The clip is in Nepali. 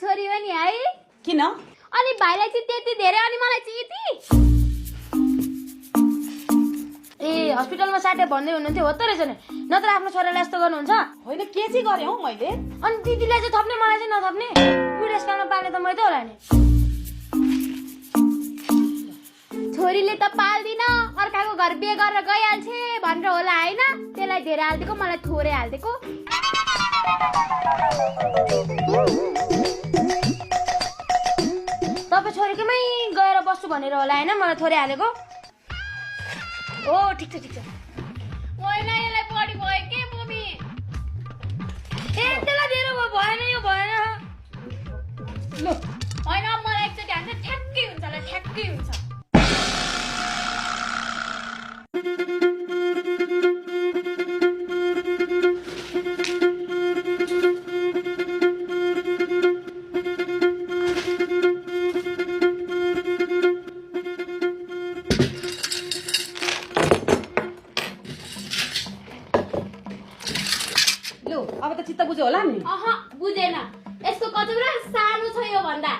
छोरी हो नि है किन अनि भाइलाई चाहिँ त्यति धेरै अनि मलाई चाहिँ यति ए हस्पिटलमा साटे भन्दै हुनुहुन्थ्यो हो त रहेछ नि नत्र आफ्नो छोरालाई यस्तो गर्नुहुन्छ होइन के चाहिँ गरे हौ मैले अनि दिदीलाई चाहिँ थप्ने मलाई चाहिँ नथप्ने बुढेसकालमा पाल्ने त मै त होला नि छोरीले त पाल्दिन अर्काको घर बिहे गरेर गइहाल्छे भनेर होला होइन त्यसलाई धेरै हालिदिएको मलाई थोरै हालिदिएको तपाईँ छोरीकोमै गएर बस्छु भनेर होला होइन मलाई थोरै हालेको ओ ठिक छ होइन यसलाई बढी भयो के मम्मी ए त्यसलाई धेरै भयो भएन यो भएन ल होइन मलाई एकचोटि हान्छ ठ्याक्कै हुन्छ होला ठ्याक्कै हुन्छ लु अब त चित्त बुझ्यो होला नि बुझेन यसको कति सानो छ यो भन्दा